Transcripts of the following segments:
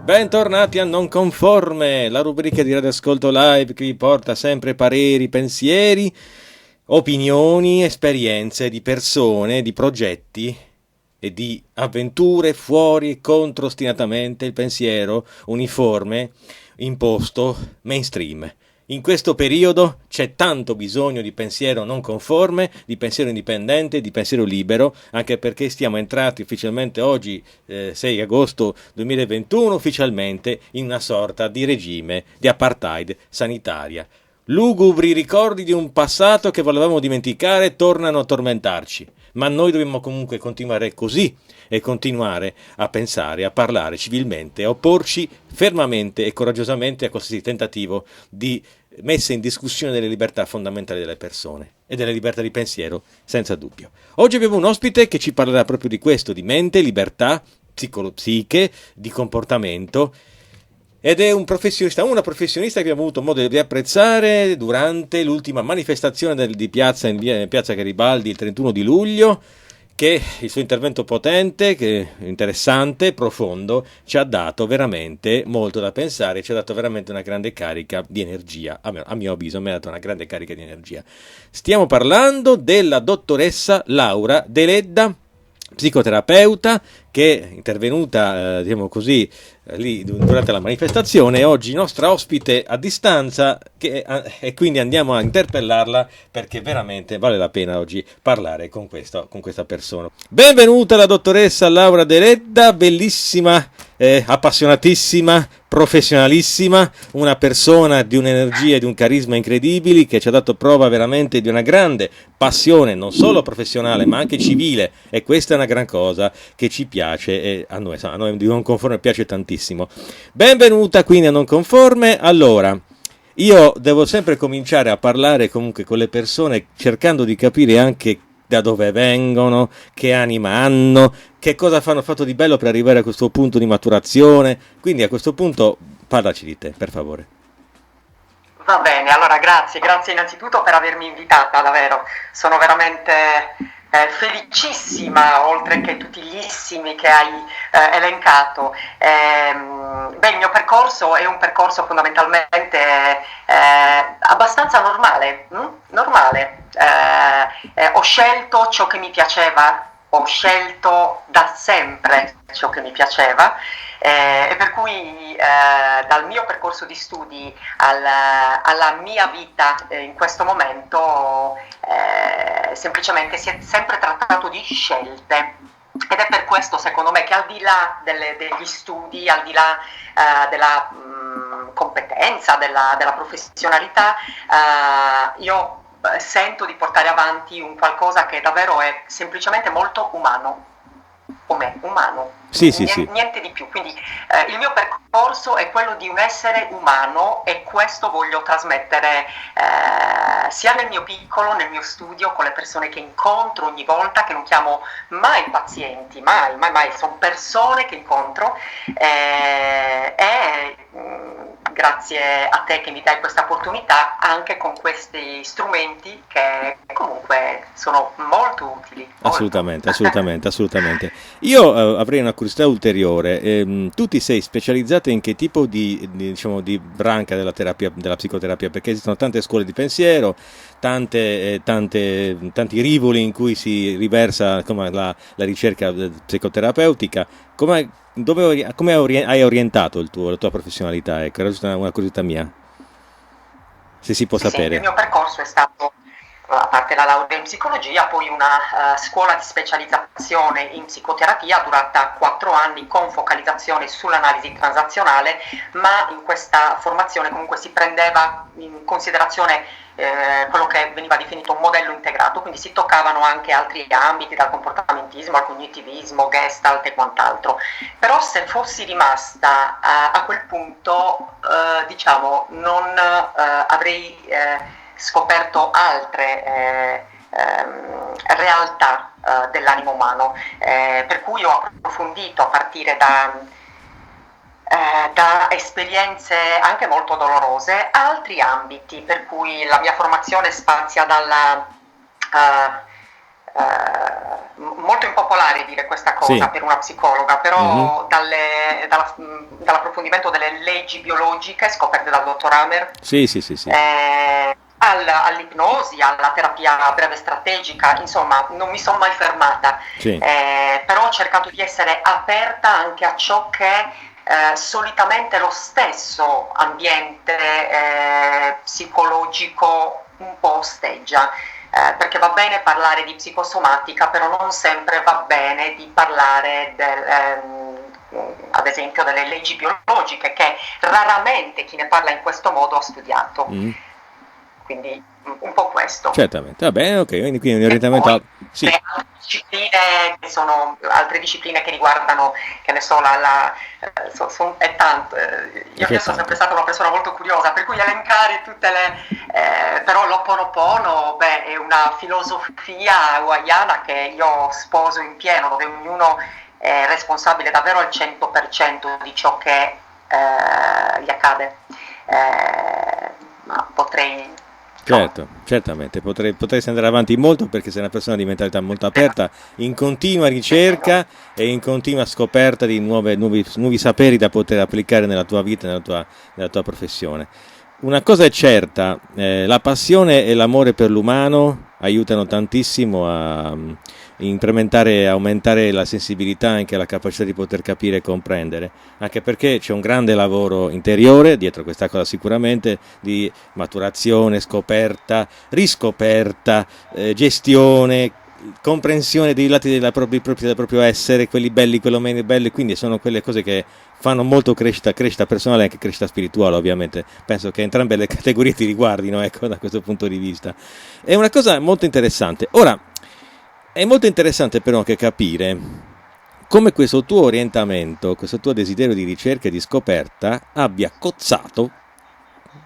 Bentornati a Non Conforme, la rubrica di Radio Ascolto Live che vi porta sempre pareri, pensieri, opinioni, esperienze di persone, di progetti e di avventure fuori e contro ostinatamente il pensiero uniforme, imposto, mainstream. In questo periodo c'è tanto bisogno di pensiero non conforme, di pensiero indipendente, di pensiero libero, anche perché stiamo entrati ufficialmente oggi, 6 agosto 2021, ufficialmente in una sorta di regime di apartheid sanitaria. Lugubri ricordi di un passato che volevamo dimenticare tornano a tormentarci, ma noi dobbiamo comunque continuare così e continuare a pensare, a parlare civilmente, a opporci fermamente e coraggiosamente a qualsiasi tentativo di messa in discussione delle libertà fondamentali delle persone e delle libertà di pensiero, senza dubbio. Oggi abbiamo un ospite che ci parlerà proprio di questo, di mente, libertà, psiche, di comportamento, ed è una professionista che abbiamo avuto modo di apprezzare durante l'ultima manifestazione di piazza in piazza Garibaldi il 31 di luglio, che il suo intervento potente, interessante, profondo, ci ha dato veramente molto da pensare, ci ha dato veramente una grande carica di energia, a mio avviso mi ha dato una grande carica di energia. Stiamo parlando della dottoressa Laura Deledda, psicoterapeuta, che è intervenuta, diciamo così, lì durante la manifestazione, e oggi nostra ospite a distanza, e quindi andiamo a interpellarla perché veramente vale la pena oggi parlare con questa persona. Benvenuta la dottoressa Laura Deledda, bellissima, appassionatissima, professionalissima, una persona di un'energia e di un carisma incredibili, che ci ha dato prova veramente di una grande passione non solo professionale ma anche civile, e questa è una gran cosa che ci piace, e a noi di Non Conforme piace tantissimo. Benvenuta quindi a Non Conforme. Allora, io devo sempre cominciare a parlare comunque con le persone cercando di capire anche da dove vengono, che anima hanno, che cosa hanno fatto di bello per arrivare a questo punto di maturazione. Quindi a questo punto parlaci di te, per favore. Va bene, allora grazie innanzitutto per avermi invitata, davvero, sono veramente felicissima, oltre che tutti gli issimi che hai elencato. Il mio percorso è un percorso fondamentalmente abbastanza normale. Ho scelto ciò che mi piaceva, ho scelto da sempre ciò che mi piaceva, e per cui dal mio percorso di studi alla mia vita in questo momento semplicemente si è sempre trattato di scelte, ed è per questo secondo me che al di là degli studi, al di là della competenza, della professionalità, io sento di portare avanti un qualcosa che davvero è semplicemente molto umano. Sì. Niente di più, quindi il mio percorso è quello di un essere umano, e questo voglio trasmettere sia nel mio piccolo, nel mio studio, con le persone che incontro ogni volta, che non chiamo mai pazienti, mai, sono persone che incontro, grazie a te che mi dai questa opportunità, anche con questi strumenti che comunque sono molto utili. Assolutamente. Io avrei una curiosità ulteriore. Tu ti sei specializzata in che tipo di branca della psicoterapia? Perché esistono tante scuole di pensiero, tanti rivoli in cui si riversa la ricerca psicoterapeutica. Come hai orientato la tua professionalità? Ecco, era una curiosità mia, se si può sapere. Sì, il mio percorso è stato, a parte la laurea in psicologia, poi una scuola di specializzazione in psicoterapia durata 4 anni, con focalizzazione sull'analisi transazionale, ma in questa formazione comunque si prendeva in considerazione quello che veniva definito un modello integrato, quindi si toccavano anche altri ambiti, dal comportamentismo al cognitivismo, Gestalt e quant'altro. Però se fossi rimasta a quel punto, non avrei scoperto altre realtà dell'animo umano, per cui ho approfondito, a partire da esperienze anche molto dolorose, altri ambiti, per cui la mia formazione spazia molto impopolare dire questa cosa Sì. per una psicologa, Mhm. però dall'approfondimento delle leggi biologiche scoperte dal dottor Hammer, Sì, sì, sì, sì. all'ipnosi, alla terapia breve strategica, insomma, non mi sono mai fermata, Sì. però ho cercato di essere aperta anche a ciò che solitamente lo stesso ambiente psicologico un po' osteggia. Perché va bene parlare di psicosomatica, però non sempre va bene di parlare ad esempio delle leggi biologiche, che raramente chi ne parla in questo modo ha studiato. Mm. Quindi un po' questo. Certamente. Va bene, ok, quindi un E orientamento... poi Sì, altre discipline che riguardano, che ne so, è tanto. c'è Io sono sempre tanto. stata una persona molto curiosa, per cui elencare tutte però l'Ho'oponopono, beh, è una filosofia hawaiana che io sposo in pieno, dove ognuno è responsabile davvero al 100% di ciò che gli accade. Ma potrei, insomma, Certo, certamente, potresti andare avanti molto perché sei una persona di mentalità molto aperta, in continua ricerca e in continua scoperta di nuovi saperi da poter applicare nella tua vita, nella tua professione. Una cosa è certa, la passione e l'amore per l'umano aiutano tantissimo a incrementare e aumentare la sensibilità e anche la capacità di poter capire e comprendere, anche perché c'è un grande lavoro interiore dietro questa cosa sicuramente, di maturazione, scoperta, riscoperta, gestione, comprensione dei lati del proprio essere, quelli belli, quelli meno belli, quindi sono quelle cose che fanno molto crescita personale e anche crescita spirituale, ovviamente. Penso che entrambe le categorie ti riguardino, ecco, da questo punto di vista. È una cosa molto interessante. Ora, è molto interessante però anche capire come questo tuo orientamento, questo tuo desiderio di ricerca e di scoperta abbia cozzato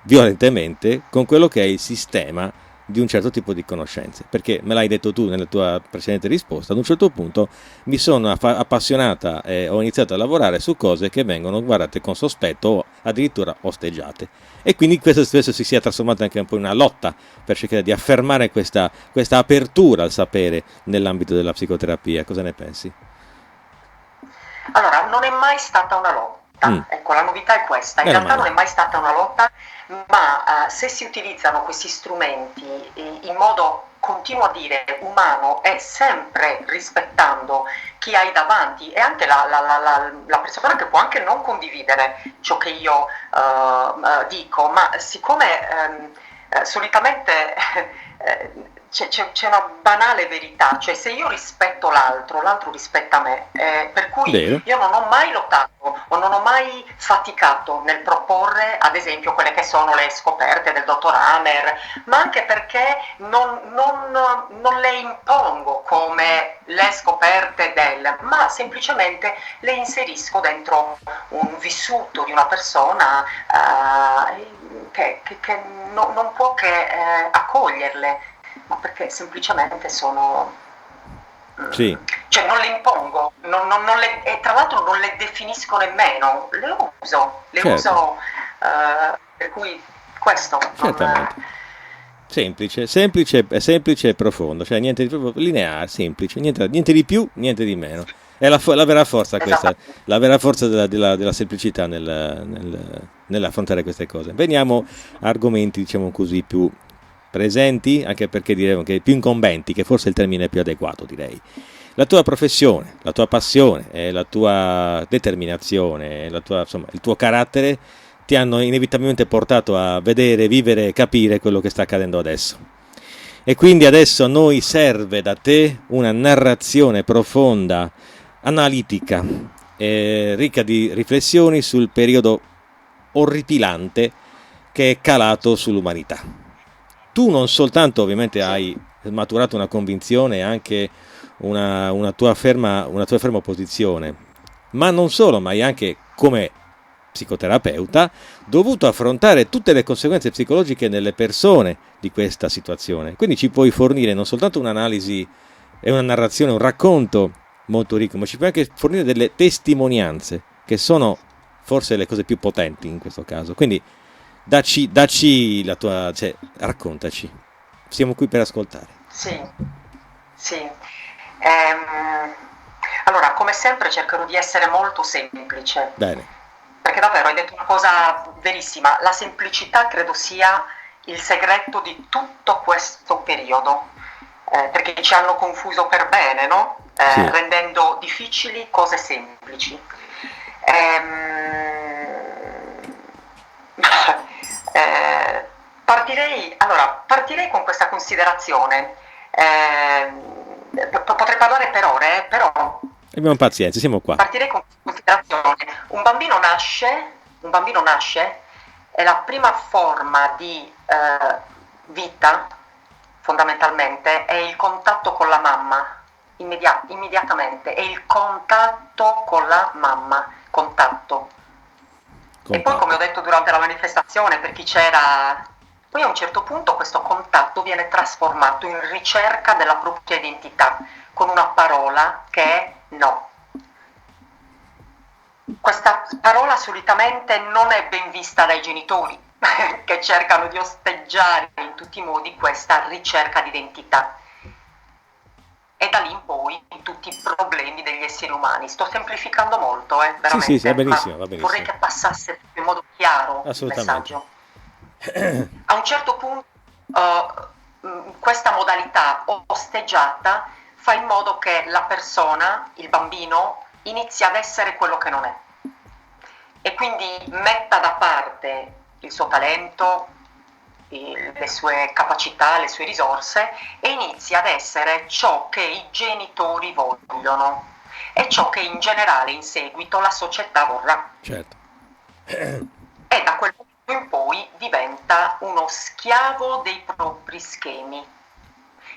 violentemente con quello che è il sistema di un certo tipo di conoscenze, perché me l'hai detto tu nella tua precedente risposta, ad un certo punto mi sono appassionata e ho iniziato a lavorare su cose che vengono guardate con sospetto o addirittura osteggiate, e quindi questo spesso si sia trasformato anche un po' in una lotta per cercare di affermare questa apertura al sapere nell'ambito della psicoterapia. Cosa ne pensi? allora, non è mai stata una Mm, lotta, ecco, la novità è questa, in meno realtà non male. è mai stata una lotta, ma se si utilizzano questi strumenti in modo, continuo a dire, umano e sempre rispettando chi hai davanti e anche la persona che può anche non condividere ciò che io dico, ma siccome solitamente c'è una banale verità, cioè se io rispetto l'altro, l'altro rispetta me, per cui Vero? io non ho mai lottato o non ho mai faticato nel proporre ad esempio quelle che sono le scoperte del dottor Hammer, ma anche perché non le impongo come le scoperte ma semplicemente le inserisco dentro un vissuto di una persona che non può che accoglierle, ma perché semplicemente sono, Sì, cioè non le impongo, e tra l'altro non le definisco nemmeno, le certo, uso, per cui questo certamente. Semplice e profondo, cioè niente di proprio lineare, semplice, niente di più, niente di meno. È la vera forza questa, esattamente. la vera forza della semplicità nell'affrontare queste cose. Veniamo a argomenti, diciamo così, più presenti, anche perché diremo che più incombenti, che forse è il termine più adeguato, direi. La tua professione, la tua passione, la tua determinazione, insomma, il tuo carattere ti hanno inevitabilmente portato a vedere, vivere e capire quello che sta accadendo adesso. E quindi adesso a noi serve da te una narrazione profonda, analitica, ricca di riflessioni sul periodo orripilante che è calato sull'umanità. Tu non soltanto ovviamente Sì. hai maturato una convinzione e anche una tua ferma posizione, ma non solo, ma hai anche come psicoterapeuta dovuto affrontare tutte le conseguenze psicologiche nelle persone di questa situazione. Quindi ci puoi fornire non soltanto un'analisi e una narrazione, un racconto molto ricco, ma ci puoi anche fornire delle testimonianze che sono forse le cose più potenti in questo caso. Quindi dacci la tua, cioè, raccontaci. Siamo qui per ascoltare. Sì, sì. Ehm, allora, come sempre cercherò di essere molto semplice, Bene. perché davvero hai detto una cosa verissima, la semplicità credo sia il segreto di tutto questo periodo, perché ci hanno confuso per bene, no? Sì. Rendendo difficili cose semplici. Ehm, eh, partirei con questa considerazione. Potrei parlare per ore, però Abbiamo pazienza, siamo qua. partirei con questa considerazione. Un bambino nasce, è la prima forma di vita, fondamentalmente, è il contatto con la mamma, immediatamente, è il contatto con la mamma, contatto. E poi, come ho Contatto. detto durante la manifestazione, per chi c'era, poi a un certo punto questo contatto viene trasformato in ricerca della propria identità, con una parola che è no. Questa parola solitamente non è ben vista dai genitori, che cercano di osteggiare in tutti i modi questa ricerca di identità. E da lì in poi tutti i problemi degli esseri umani. Sto semplificando molto, Sì, sì, sì, va veramente, benissimo, ma va vorrei benissimo. che passasse in modo chiaro il Assolutamente. messaggio. A un certo punto questa modalità osteggiata fa in modo che la persona, il bambino, inizi ad essere quello che non è e quindi metta da parte il suo talento, le sue capacità, le sue risorse e inizi ad essere ciò che i genitori vogliono e ciò che in generale in seguito la società vorrà. Certo. E da quel punto in poi diventa uno schiavo dei propri schemi,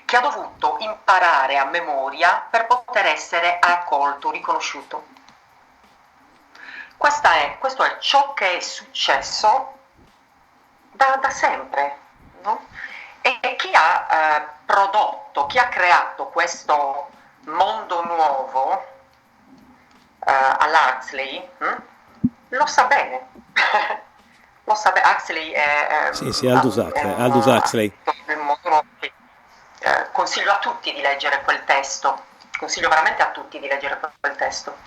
che ha dovuto imparare a memoria per poter essere accolto, riconosciuto. Questo è ciò che è successo da sempre, no? E chi ha prodotto, chi ha creato questo mondo nuovo all'Huxley, lo sa bene. Lo sa bene. Huxley Sì, sì, Aldous è Huxley. un Aldous Huxley. del mondo nuovo. Consiglio a tutti di leggere quel testo, consiglio veramente a tutti di leggere quel testo.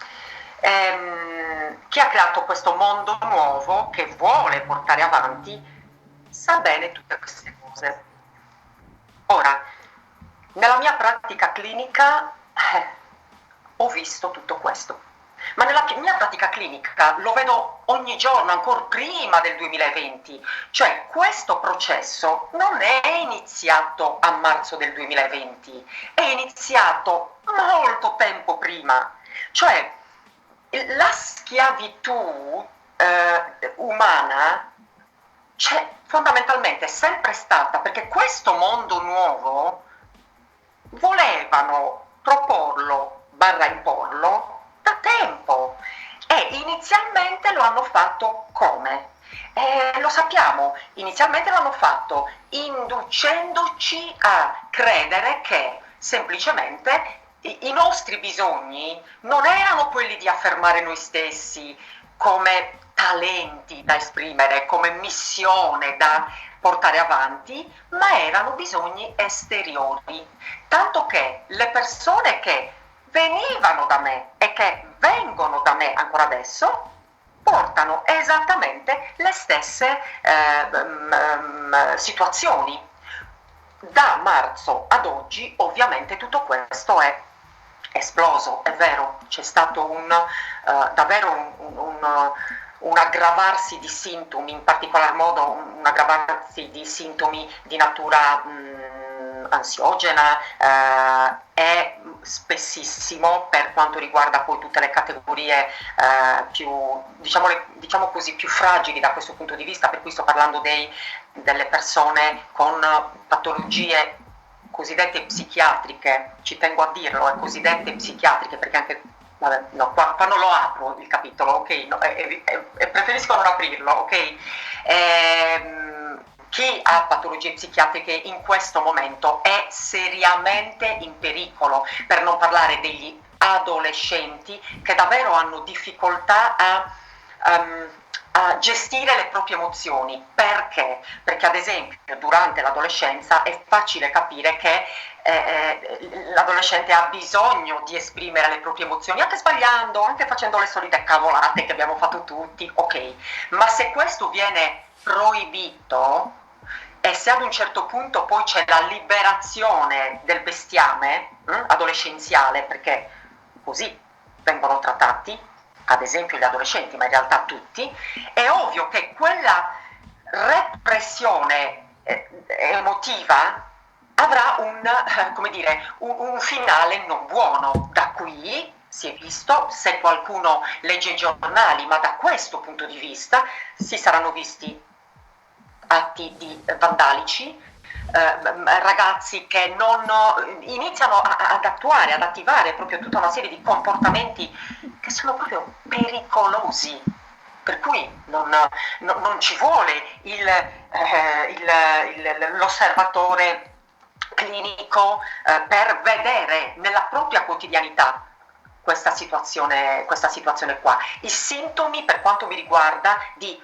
Chi ha creato questo mondo nuovo che vuole portare avanti sa bene tutte queste cose. Ora, nella mia pratica clinica ho visto tutto questo, ma nella mia pratica clinica lo vedo ogni giorno, ancora prima del 2020, cioè questo processo non è iniziato a marzo del 2020, è iniziato molto tempo prima, cioè la schiavitù umana c'è fondamentalmente è sempre stata, perché questo mondo nuovo volevano proporlo barra imporlo da tempo e inizialmente lo hanno fatto come? Lo sappiamo, inizialmente l'hanno fatto inducendoci a credere che semplicemente i nostri bisogni non erano quelli di affermare noi stessi come talenti da esprimere, come missione da portare avanti, ma erano bisogni esteriori. Tanto che le persone che venivano da me e che vengono da me ancora adesso portano esattamente le stesse situazioni. Da marzo ad oggi ovviamente tutto questo è esploso, è vero, c'è stato davvero un aggravarsi di sintomi, in particolar modo un aggravarsi di sintomi di natura ansiogena e spessissimo per quanto riguarda poi tutte le categorie più, diciamo così, più fragili da questo punto di vista, per cui sto parlando delle persone con patologie cosiddette psichiatriche, ci tengo a dirlo, cosiddette psichiatriche, perché anche, vabbè, no, qua non lo apro il capitolo, ok, no, preferisco non aprirlo, ok? Chi ha patologie psichiatriche in questo momento è seriamente in pericolo, per non parlare degli adolescenti che davvero hanno difficoltà a gestire le proprie emozioni. Perché? Perché ad esempio durante l'adolescenza è facile capire che l'adolescente ha bisogno di esprimere le proprie emozioni, anche sbagliando, anche facendo le solite cavolate che abbiamo fatto tutti, ok, ma se questo viene proibito e se ad un certo punto poi c'è la liberazione del bestiame adolescenziale, perché così vengono trattati, ad esempio gli adolescenti, ma in realtà tutti, è ovvio che quella repressione emotiva avrà un finale non buono. Da qui si è visto, se qualcuno legge i giornali, ma da questo punto di vista si saranno visti atti vandalici, ragazzi che non iniziano ad attuare, ad attivare proprio tutta una serie di comportamenti che sono proprio pericolosi, per cui non ci vuole l'osservatore clinico per vedere nella propria quotidianità questa situazione qua. I sintomi, per quanto mi riguarda, di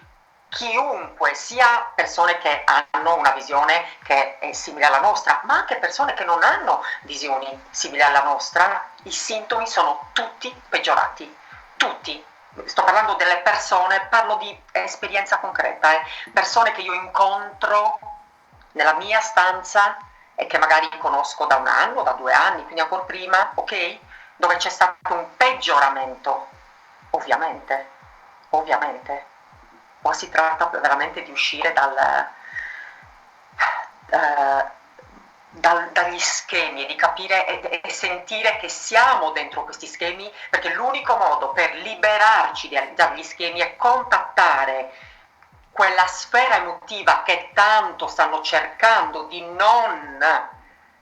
chiunque, sia persone che hanno una visione che è simile alla nostra, ma anche persone che non hanno visioni simili alla nostra, i sintomi sono tutti peggiorati, tutti. Sto parlando delle persone, parlo di esperienza concreta, persone che io incontro nella mia stanza e che magari conosco da 1 anno, da 2 anni, quindi ancora prima, ok? Dove c'è stato un peggioramento, ovviamente. Qua si tratta veramente di uscire dagli schemi e di capire e sentire che siamo dentro questi schemi, perché l'unico modo per liberarci dagli schemi è contattare quella sfera emotiva che tanto stanno cercando di non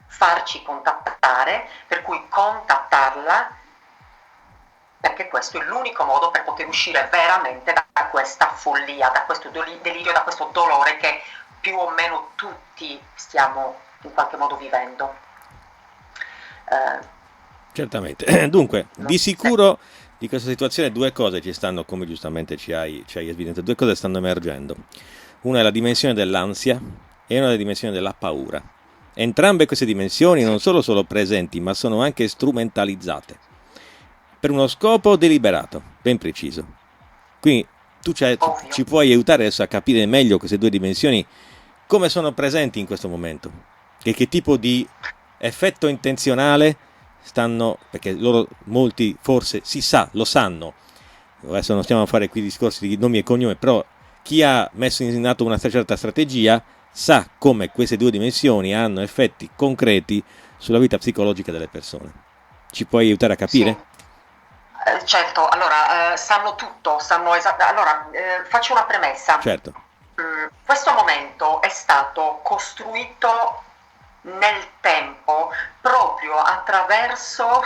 farci contattare, per cui contattarla, perché questo è l'unico modo per poter uscire veramente da questa follia, da questo delirio, da questo dolore che più o meno tutti stiamo in qualche modo vivendo. Certamente. Dunque, di sicuro di questa situazione 2 cose ci stanno, come giustamente ci hai evidenziato, 2 cose stanno emergendo. Una è la dimensione dell'ansia e una è la dimensione della paura. Entrambe queste dimensioni non solo sono presenti, ma sono anche strumentalizzate per uno scopo deliberato, ben preciso. Quindi tu ci puoi aiutare adesso a capire meglio queste 2 dimensioni, come sono presenti in questo momento, e che tipo di effetto intenzionale stanno, perché loro molti forse lo sanno, adesso non stiamo a fare qui discorsi di nomi e cognome, però chi ha messo in atto una certa strategia sa come queste 2 dimensioni hanno effetti concreti sulla vita psicologica delle persone. Ci puoi aiutare a capire? Sì. Certo, allora sanno tutto, allora faccio una premessa. Certo. Questo momento è stato costruito nel tempo proprio attraverso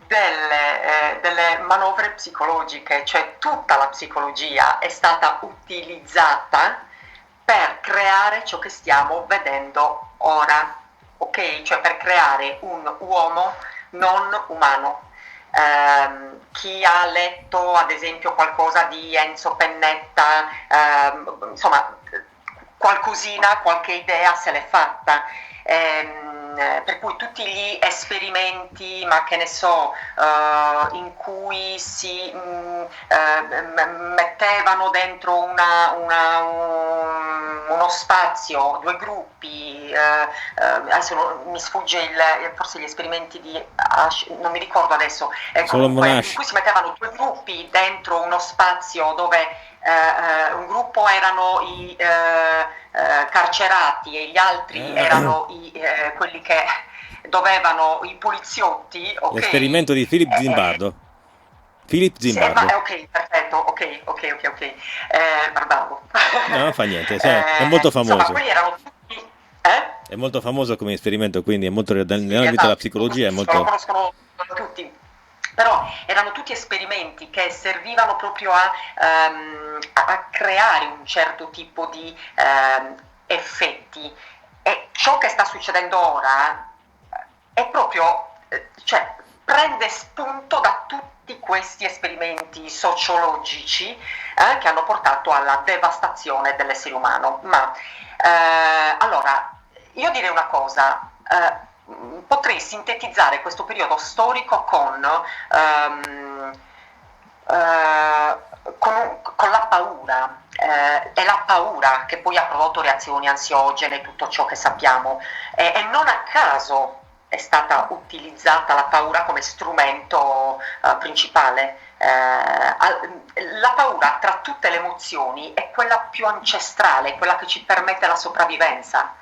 delle manovre psicologiche, cioè tutta la psicologia è stata utilizzata per creare ciò che stiamo vedendo ora, ok? Cioè per creare un uomo non umano. Chi ha letto ad esempio qualcosa di Enzo Pennetta, insomma qualcosina, qualche idea se l'è fatta, per cui tutti gli esperimenti, ma che ne so, in cui si mettevano dentro uno spazio, 2 gruppi, adesso mi sfugge forse gli esperimenti di Asch, non mi ricordo adesso, comunque, in cui si mettevano 2 gruppi dentro uno spazio dove un gruppo erano i carcerati e gli altri erano quelli che dovevano, i poliziotti. Okay. L'esperimento di Philip Zimbardo. Philip Zimbardo. Sì, ok, perfetto, ok. Bravo. No, non fa niente, è molto famoso. Insomma, quelli erano tutti. È molto famoso come esperimento, quindi è molto nell'ambito della psicologia. Lo conoscono tutti. Però erano tutti esperimenti che servivano proprio a creare un certo tipo di effetti, e ciò che sta succedendo ora è proprio prende spunto da tutti questi esperimenti sociologici che hanno portato alla devastazione dell'essere umano. Ma allora, io direi una cosa, potrei sintetizzare questo periodo storico con la paura. È la paura che poi ha prodotto reazioni ansiogene, tutto ciò che sappiamo, e non a caso è stata utilizzata la paura come strumento principale. La paura, tra tutte le emozioni, è quella più ancestrale, quella che ci permette la sopravvivenza.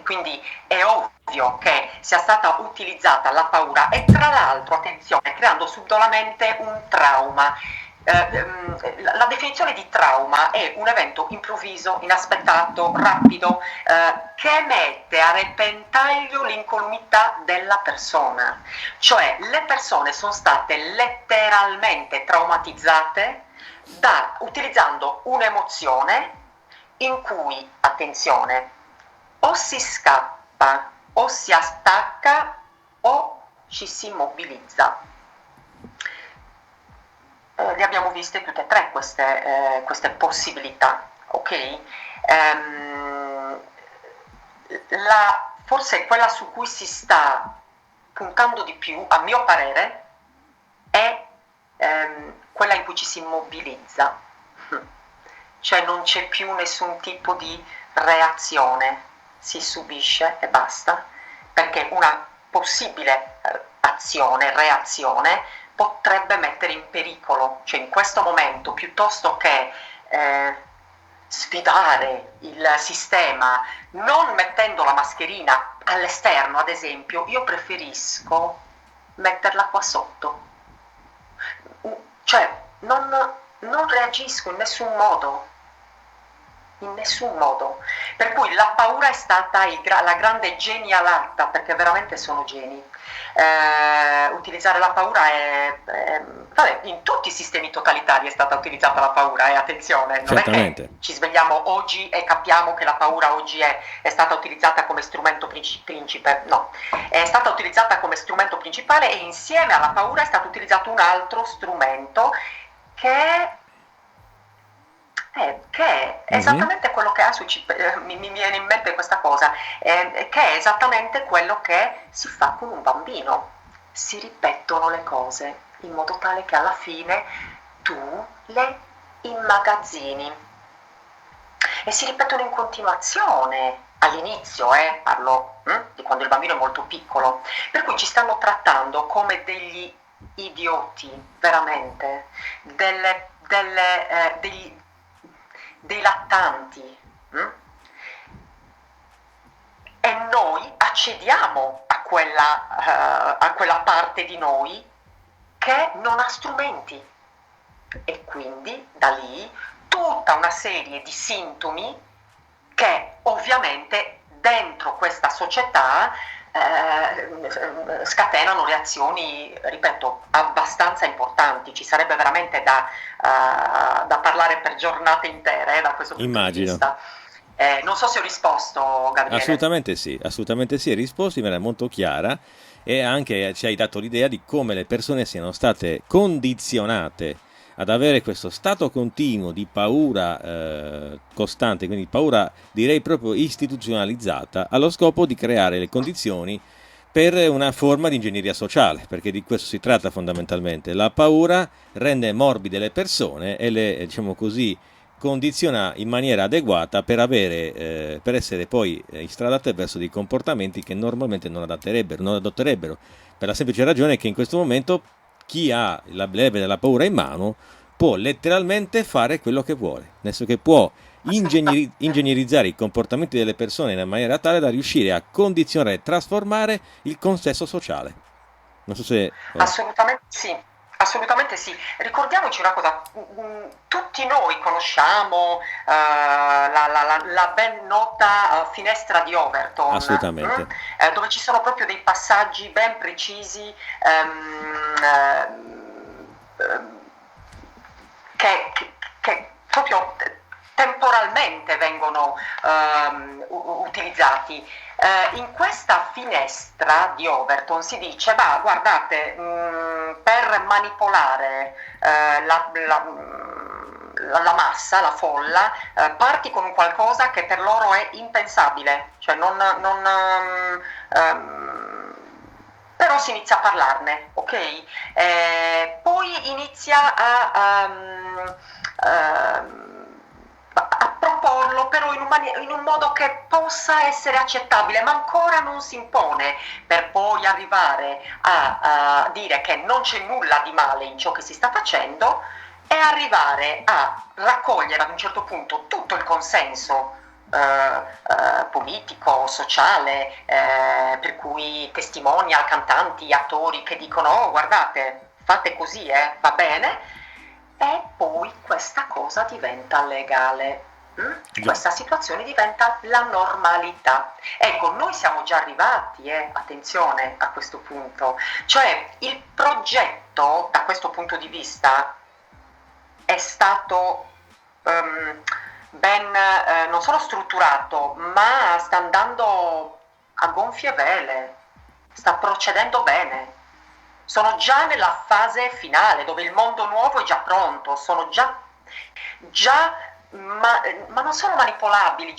Quindi è ovvio che sia stata utilizzata la paura e, tra l'altro, attenzione, creando subdolamente un trauma. La definizione di trauma è un evento improvviso, inaspettato, rapido, che mette a repentaglio l'incolumità della persona. Cioè, le persone sono state letteralmente traumatizzate utilizzando un'emozione in cui, attenzione, o si scappa, o si attacca, o ci si immobilizza. Le abbiamo viste tutte e tre queste possibilità, ok? Forse quella su cui si sta puntando di più, a mio parere, è quella in cui ci si immobilizza, cioè non c'è più nessun tipo di reazione, si subisce e basta, perché una possibile reazione, potrebbe mettere in pericolo, cioè in questo momento, piuttosto che sfidare il sistema non mettendo la mascherina all'esterno, ad esempio, io preferisco metterla qua sotto, cioè non reagisco in nessun modo, per cui la paura è stata la grande genialata, perché veramente sono geni. Utilizzare la paura vabbè, in tutti i sistemi totalitari è stata utilizzata la paura, attenzione, non Certamente. è che ci svegliamo oggi e capiamo che la paura oggi è stata utilizzata come strumento principe, no, è stata utilizzata come strumento principale, e insieme alla paura è stato utilizzato un altro strumento che è esattamente quello che mi viene in mente questa cosa, che è esattamente quello che si fa con un bambino. Si ripetono le cose in modo tale che alla fine tu le immagazzini e si ripetono in continuazione. All'inizio, parlo di quando il bambino è molto piccolo, per cui ci stanno trattando come degli idioti, veramente, dei lattanti, e noi accediamo a quella parte di noi che non ha strumenti, e quindi da lì tutta una serie di sintomi che ovviamente dentro questa società scatenano reazioni, ripeto, abbastanza importanti. Ci sarebbe veramente da parlare per giornate intere da questo punto di vista. Non so se ho risposto, Gabriele. Assolutamente sì, hai risposto in maniera molto chiara, e anche ci hai dato l'idea di come le persone siano state condizionate ad avere questo stato continuo di paura costante, quindi paura direi proprio istituzionalizzata, allo scopo di creare le condizioni per una forma di ingegneria sociale, perché di questo si tratta fondamentalmente. La paura rende morbide le persone e le, diciamo così, condiziona in maniera adeguata per essere poi istradate verso dei comportamenti che normalmente non adotterebbero, per la semplice ragione che in questo momento chi ha la leve della paura in mano può letteralmente fare quello che vuole, nel senso che può ingegnerizzare i comportamenti delle persone in maniera tale da riuscire a condizionare e trasformare il consesso sociale. Non so se... Assolutamente sì. Ricordiamoci una cosa, tutti noi conosciamo la ben nota finestra di Overton, assolutamente. Dove ci sono proprio dei passaggi ben precisi che proprio temporalmente vengono utilizzati. In questa finestra di Overton si dice, ma guardate, per manipolare la massa, la folla, parti con un qualcosa che per loro è impensabile, cioè però si inizia a parlarne, ok? Poi inizia a proporlo però in un modo che possa essere accettabile, ma ancora non si impone, per poi arrivare a dire che non c'è nulla di male in ciò che si sta facendo e arrivare a raccogliere ad un certo punto tutto il consenso politico, sociale, per cui testimonial, cantanti, attori che dicono oh guardate, fate così, va bene, e poi questa cosa diventa legale. Questa situazione diventa la normalità. Ecco, noi siamo già arrivati, attenzione a questo punto, cioè il progetto da questo punto di vista è stato ben non solo strutturato, ma sta andando a gonfie vele, sta procedendo bene. Sono già nella fase finale dove il mondo nuovo è già pronto, sono già ma non sono manipolabili,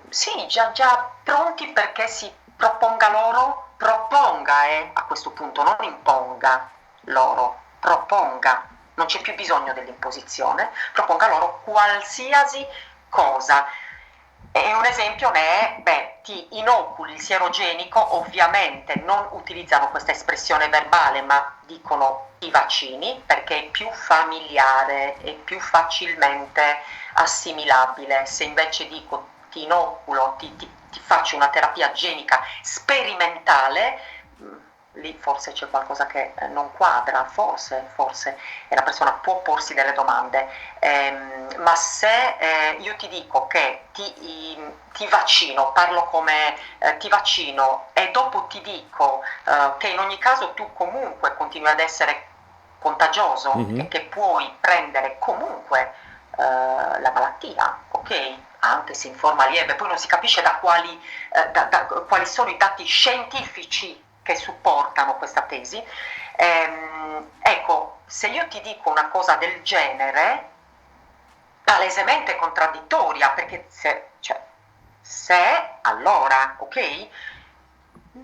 sì, già pronti perché si proponga loro, proponga a questo punto, non imponga loro, proponga, non c'è più bisogno dell'imposizione, proponga loro qualsiasi cosa. E un esempio ne è, ti inoculi il sierogenico, ovviamente non utilizzano questa espressione verbale, ma dicono i vaccini perché è più familiare e più facilmente assimilabile. Se invece dico ti inoculo, ti faccio una terapia genica sperimentale, lì forse c'è qualcosa che non quadra, forse, e la persona può porsi delle domande, ma se io ti dico che ti vaccino, parlo come ti vaccino e dopo ti dico che in ogni caso tu comunque continui ad essere contagioso e che puoi prendere comunque la malattia, ok? Anche se in forma lieve, poi non si capisce da quali sono i dati scientifici che supportano questa tesi. Ecco, se io ti dico una cosa del genere, palesemente contraddittoria, perché se allora, ok,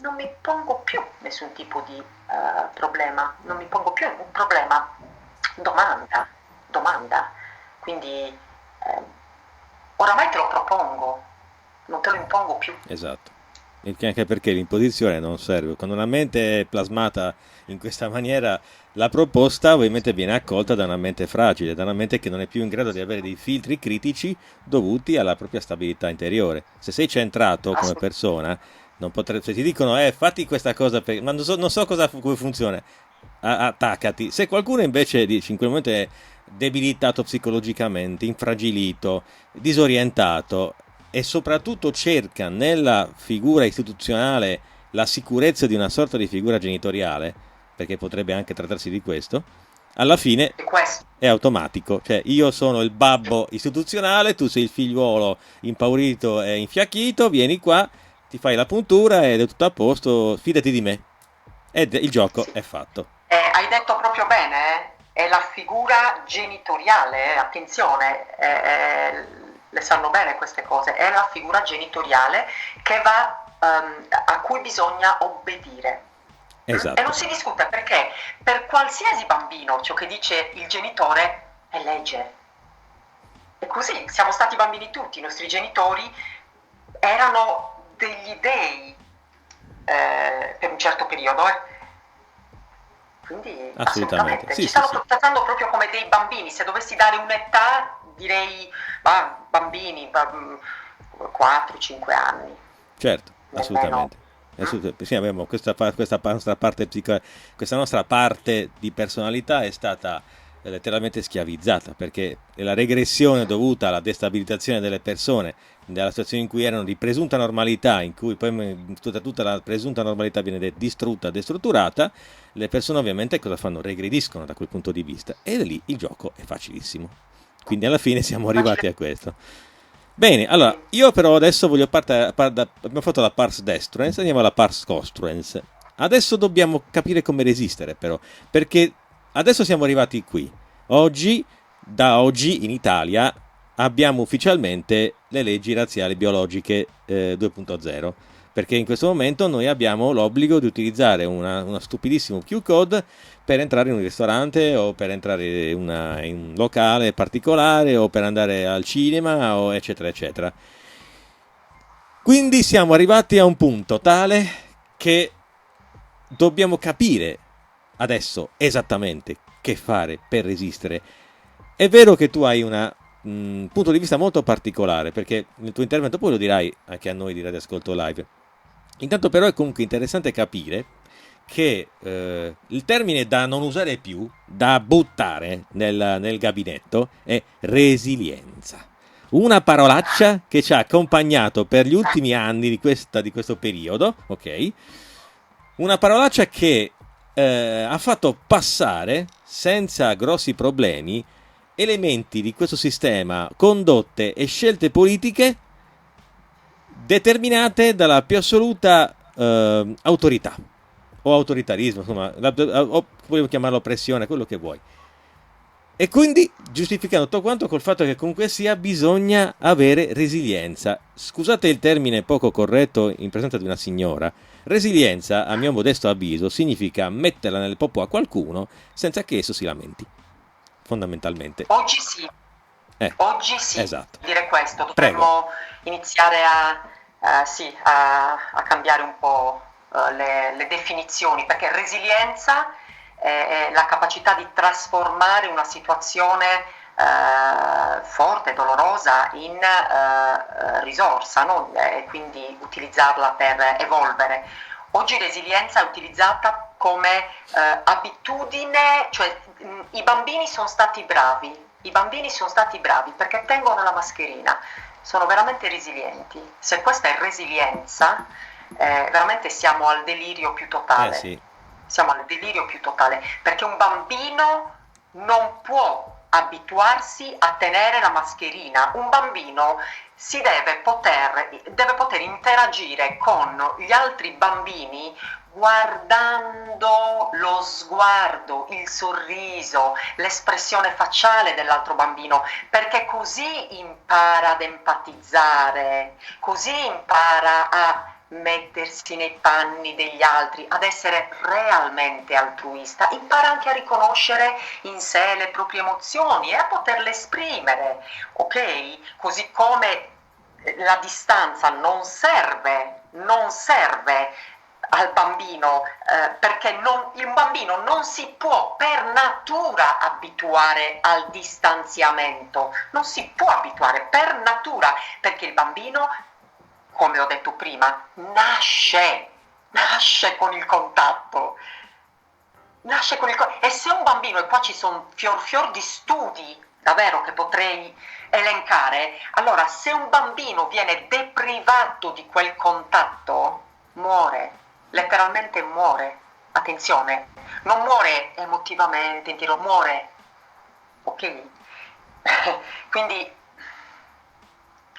non mi pongo più nessun tipo di problema, non mi pongo più un problema, domanda, quindi oramai te lo propongo, non te lo impongo più. Esatto. Anche perché l'imposizione non serve. Quando una mente è plasmata in questa maniera, la proposta ovviamente viene accolta da una mente fragile, da una mente che non è più in grado di avere dei filtri critici dovuti alla propria stabilità interiore. Se sei centrato come persona, non se ti dicono fatti questa cosa, ma non so come funziona, attaccati. Se qualcuno invece dice in quel momento è debilitato psicologicamente, infragilito, disorientato, e soprattutto cerca nella figura istituzionale la sicurezza di una sorta di figura genitoriale, perché potrebbe anche trattarsi di questo, alla fine è automatico, cioè io sono il babbo istituzionale, tu sei il figliuolo impaurito e infiacchito, vieni qua, ti fai la puntura ed è tutto a posto, fidati di me, ed il gioco è fatto. Hai detto proprio bene, è la figura genitoriale, attenzione, le sanno bene queste cose, è la figura genitoriale che a cui bisogna obbedire. Esatto. E non si discute perché per qualsiasi bambino ciò che dice il genitore è legge. E così siamo stati bambini tutti, i nostri genitori erano degli dei per un certo periodo. Quindi assolutamente. Ci stanno trattando proprio come dei bambini. Se dovessi dare un'età, direi bambini, 4-5 anni. Certo, assolutamente. Sì, abbiamo questa nostra parte questa nostra parte di personalità è stata letteralmente schiavizzata, perché la regressione dovuta alla destabilizzazione delle persone nella situazione in cui erano di presunta normalità, in cui poi tutta la presunta normalità viene distrutta, destrutturata, le persone ovviamente cosa fanno? Regrediscono da quel punto di vista, e lì il gioco è facilissimo. Quindi alla fine siamo arrivati a questo. Bene, allora, io però adesso voglio abbiamo fatto la pars destruens, andiamo alla pars construens. Adesso dobbiamo capire come resistere, però, perché adesso siamo arrivati qui. Oggi, da oggi in Italia abbiamo ufficialmente le leggi razziali biologiche 2.0, perché in questo momento noi abbiamo l'obbligo di utilizzare una stupidissimo Q-code per entrare in un ristorante o per entrare in un locale particolare o per andare al cinema o eccetera eccetera. Quindi siamo arrivati a un punto tale che dobbiamo capire adesso esattamente che fare per resistere. È vero che tu hai un punto di vista molto particolare, perché nel tuo intervento poi lo dirai anche a noi di Radio Ascolto Live. Intanto però è comunque interessante capire che il termine da non usare più, da buttare nel gabinetto, è resilienza. Una parolaccia che ci ha accompagnato per gli ultimi anni di questo periodo, ok? Una parolaccia che ha fatto passare senza grossi problemi elementi di questo sistema, condotte e scelte politiche determinate dalla più assoluta autorità o autoritarismo, insomma, o vogliamo chiamarlo oppressione, quello che vuoi. E quindi giustificando tutto quanto col fatto che comunque sia bisogna avere resilienza. Scusate il termine poco corretto in presenza di una signora. Resilienza, a mio modesto avviso, significa metterla nel popò a qualcuno senza che esso si lamenti. Fondamentalmente. Oggi sì, Esatto. dire questo, Prego. dovremmo iniziare a cambiare un po' le definizioni, perché resilienza è la capacità di trasformare una situazione forte, dolorosa in risorsa, no? E quindi utilizzarla per evolvere. Oggi resilienza è utilizzata come abitudine, cioè i bambini sono stati bravi. I bambini sono stati bravi perché tengono la mascherina, sono veramente resilienti. Se questa è resilienza, veramente siamo al delirio più totale. Sì. Siamo al delirio più totale, perché un bambino non può abituarsi a tenere la mascherina. Un bambino deve poter interagire con gli altri bambini guardando lo sguardo, il sorriso, l'espressione facciale dell'altro bambino, perché così impara ad empatizzare, così impara a mettersi nei panni degli altri, ad essere realmente altruista, impara anche a riconoscere in sé le proprie emozioni e a poterle esprimere, ok? Così come la distanza non serve al bambino, perché il bambino non si può per natura abituare al distanziamento, non si può abituare per natura, perché il bambino, come ho detto prima, nasce con il contatto, e se un bambino, e qua ci sono fior di studi davvero che potrei elencare, allora se un bambino viene deprivato di quel contatto, muore, letteralmente muore. Attenzione, non muore emotivamente, intero, muore, ok? Quindi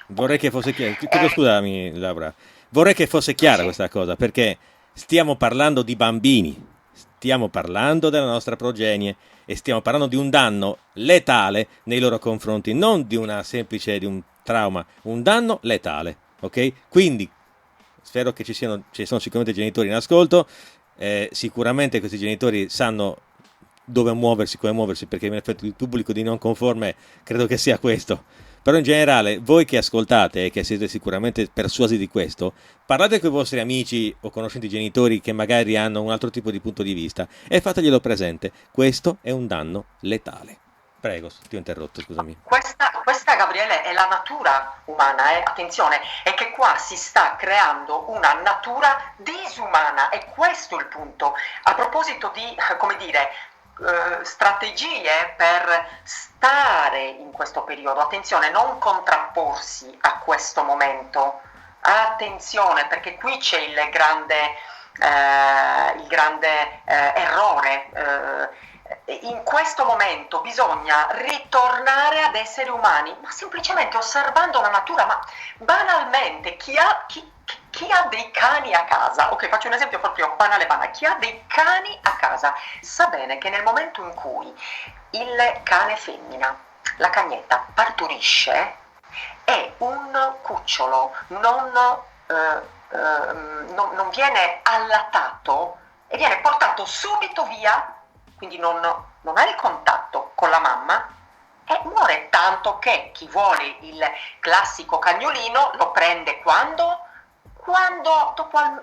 vorrei che fosse chiaro. Scusami, Laura. Vorrei che fosse chiara questa cosa, perché stiamo parlando di bambini, stiamo parlando della nostra progenie e stiamo parlando di un danno letale nei loro confronti, non di di un trauma, un danno letale, ok? Quindi spero che ci sono sicuramente genitori in ascolto, sicuramente questi genitori sanno dove muoversi, come muoversi, perché in effetti il pubblico di non conforme credo che sia questo. Però in generale, voi che ascoltate e che siete sicuramente persuasi di questo, parlate con i vostri amici o conoscenti genitori che magari hanno un altro tipo di punto di vista e fateglielo presente. Questo è un danno letale. Prego, ti ho interrotto, scusami. Questa Gabriele, è la natura umana, attenzione, è che qua si sta creando una natura disumana, e questo è il punto. A proposito di, come dire, strategie per stare in questo periodo, attenzione, non contrapporsi a questo momento, attenzione, perché qui c'è il grande errore. in questo momento bisogna ritornare ad essere umani, ma semplicemente osservando la natura, ma banalmente chi ha dei cani a casa, ok, faccio un esempio proprio banale, chi ha dei cani a casa sa bene che nel momento in cui il cane femmina, la cagnetta, partorisce e un cucciolo non viene allattato e viene portato subito via, quindi non ha il contatto con la mamma e muore, tanto che chi vuole il classico cagnolino lo prende quando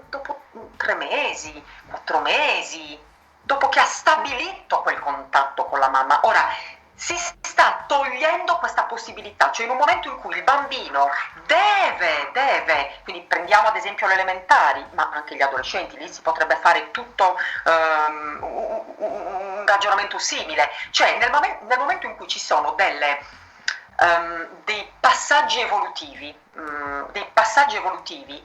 dopo 3 mesi, 4 mesi, dopo che ha stabilito quel contatto con la mamma. Ora si sta togliendo questa possibilità, cioè in un momento in cui il bambino deve, quindi prendiamo ad esempio le elementari, ma anche gli adolescenti, lì si potrebbe fare tutto un ragionamento simile, cioè nel momento in cui ci sono dei passaggi evolutivi,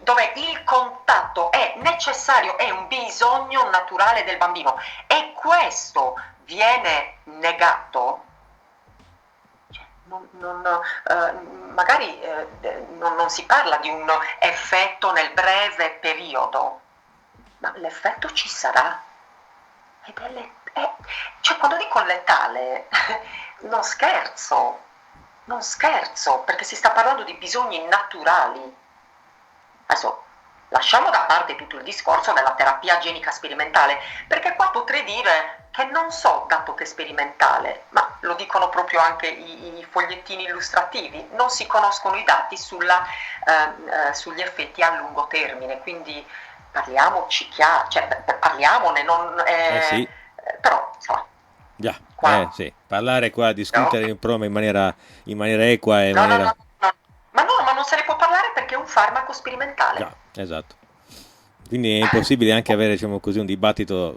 dove il contatto è necessario, è un bisogno naturale del bambino e questo viene negato, magari non si parla di un effetto nel breve periodo, ma l'effetto ci sarà. Cioè, quando dico letale, non scherzo, perché si sta parlando di bisogni naturali. Adesso lasciamo da parte tutto il discorso della terapia genica sperimentale, perché qua potrei dire che non so, dato che è sperimentale, ma lo dicono proprio anche i fogliettini illustrativi, non si conoscono i dati sugli effetti a lungo termine, quindi parliamoci chiaro, cioè parliamone, Sì. Però insomma. Già, Qua, sì, parlare qua, discutere no? in prova in maniera equa e in No, no, maniera... no, no. Ma non se ne può parlare perché è un farmaco sperimentale. Già, esatto. Quindi è impossibile anche avere, diciamo così, un dibattito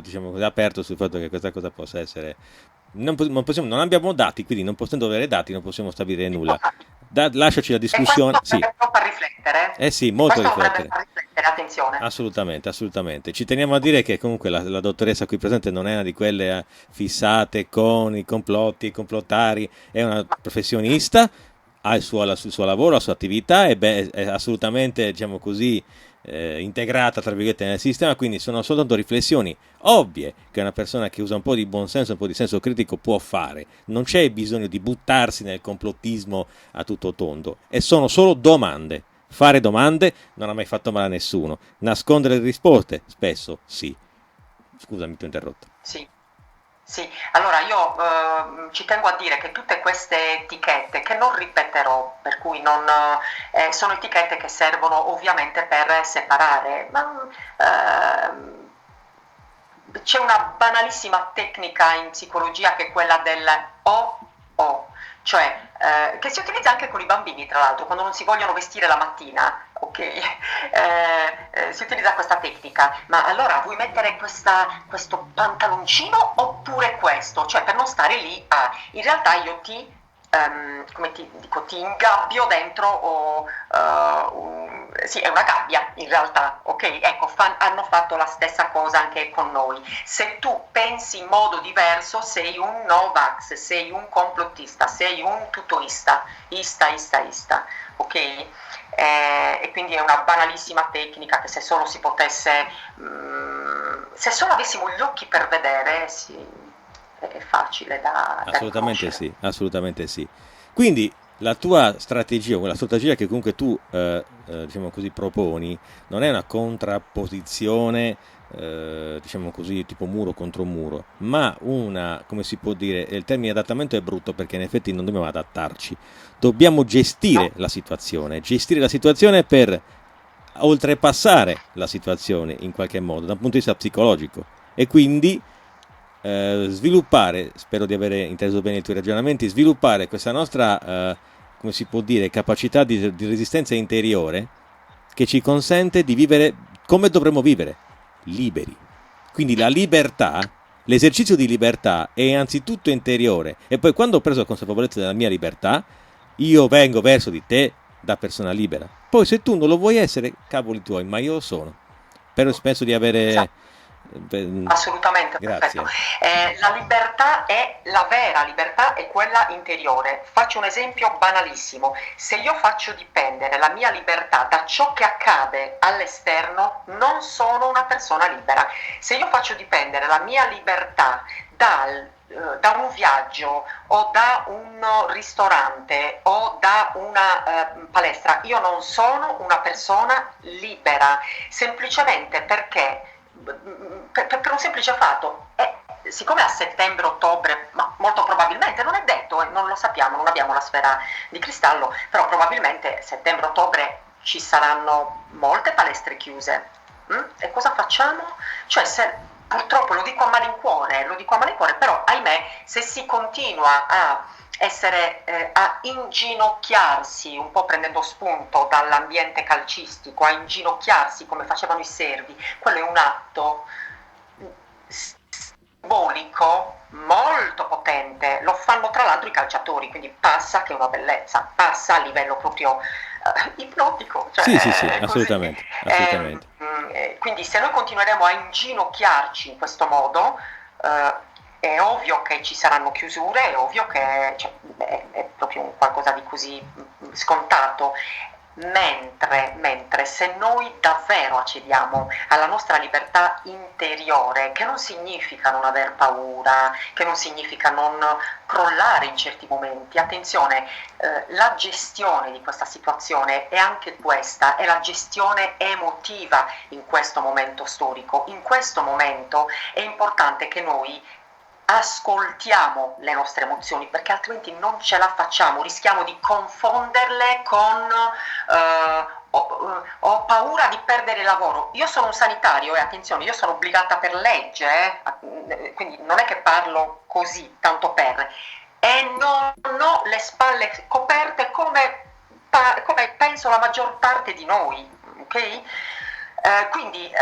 diciamo così, aperto sul fatto che questa cosa possa essere... non abbiamo dati, quindi non potendo avere dati non possiamo stabilire nulla. Lasciaci la E questo discussione, sì. dovrebbe far riflettere. Eh sì, E molto questo dovrebbe riflettere. far riflettere, attenzione. Assolutamente, assolutamente. Ci teniamo a dire che comunque la dottoressa qui presente non è una di quelle fissate con i complotti, i complottari, è una professionista, ha il suo lavoro, la sua attività, è assolutamente, diciamo così, integrata, tra virgolette, nel sistema, quindi sono soltanto riflessioni ovvie che una persona che usa un po' di buonsenso, un po' di senso critico può fare. Non c'è bisogno di buttarsi nel complottismo a tutto tondo, e sono solo domande. Fare domande non ha mai fatto male a nessuno. Nascondere le risposte? Spesso sì. Scusami, ti ho interrotto. Sì. Sì, allora io ci tengo a dire che tutte queste etichette, che non ripeterò, per cui sono etichette che servono ovviamente per separare, ma c'è una banalissima tecnica in psicologia che è quella del o, cioè che si utilizza anche con i bambini, tra l'altro, quando non si vogliono vestire la mattina, ok? Si utilizza questa tecnica, ma allora vuoi mettere questo pantaloncino oppure questo? Cioè per non stare lì in realtà io come ti dico, ti ingabbio dentro sì, è una gabbia in realtà, ok? Ecco, hanno fatto la stessa cosa anche con noi. Se tu pensi in modo diverso sei un Novax, sei un complottista, sei un tutoista, ista, ok? E quindi è una banalissima tecnica che se solo si potesse, se solo avessimo gli occhi per vedere, sì, è facile da Assolutamente riconoscere. sì, assolutamente sì. Quindi la tua strategia, quella strategia che comunque tu diciamo così proponi, non è una contrapposizione diciamo così tipo muro contro muro, ma una, come si può dire, il termine adattamento è brutto perché in effetti non dobbiamo adattarci, dobbiamo No? gestire la situazione per oltrepassare la situazione in qualche modo da un punto di vista psicologico e quindi sviluppare, spero di aver inteso bene i tuoi ragionamenti, sviluppare questa nostra, come si può dire, capacità di resistenza interiore che ci consente di vivere come dovremmo vivere, liberi. Quindi la libertà, l'esercizio di libertà è anzitutto interiore e poi quando ho preso consapevolezza della mia libertà, io vengo verso di te da persona libera. Poi se tu non lo vuoi essere, cavoli tuoi, ma io lo sono. Però penso di avere Esatto. Assolutamente, perfetto. Grazie. La libertà è la vera libertà, è quella interiore. Faccio un esempio banalissimo. Se io faccio dipendere la mia libertà da ciò che accade all'esterno, non sono una persona libera. Se io faccio dipendere la mia libertà da un viaggio o da un ristorante o da una palestra, io non sono una persona libera, semplicemente perché per un semplice fatto, siccome a settembre-ottobre, ma molto probabilmente, non è detto, non lo sappiamo, non abbiamo la sfera di cristallo, però probabilmente settembre-ottobre ci saranno molte palestre chiuse. E cosa facciamo? Cioè, purtroppo lo dico a malincuore, però ahimè, se si continua a inginocchiarsi, un po' prendendo spunto dall'ambiente calcistico, a inginocchiarsi come facevano i servi, quello è un atto simbolico molto potente, lo fanno tra l'altro i calciatori, quindi passa che è una bellezza, passa a livello proprio ipnotico, Sì, sì, sì, cioè così. assolutamente, assolutamente. Quindi se noi continueremo a inginocchiarci in questo modo, è ovvio che ci saranno chiusure, è ovvio che cioè, è proprio qualcosa di così scontato. Mentre se noi davvero accediamo alla nostra libertà interiore, che non significa non aver paura, che non significa non crollare in certi momenti, attenzione, la gestione di questa situazione è anche questa, è la gestione emotiva in questo momento storico. In questo momento è importante che noi ascoltiamo le nostre emozioni, perché altrimenti non ce la facciamo, rischiamo di confonderle con ho paura di perdere il lavoro. Io sono un sanitario e attenzione, io sono obbligata per legge, quindi non è che parlo così, tanto per, e non ho le spalle coperte come penso la maggior parte di noi, ok? Quindi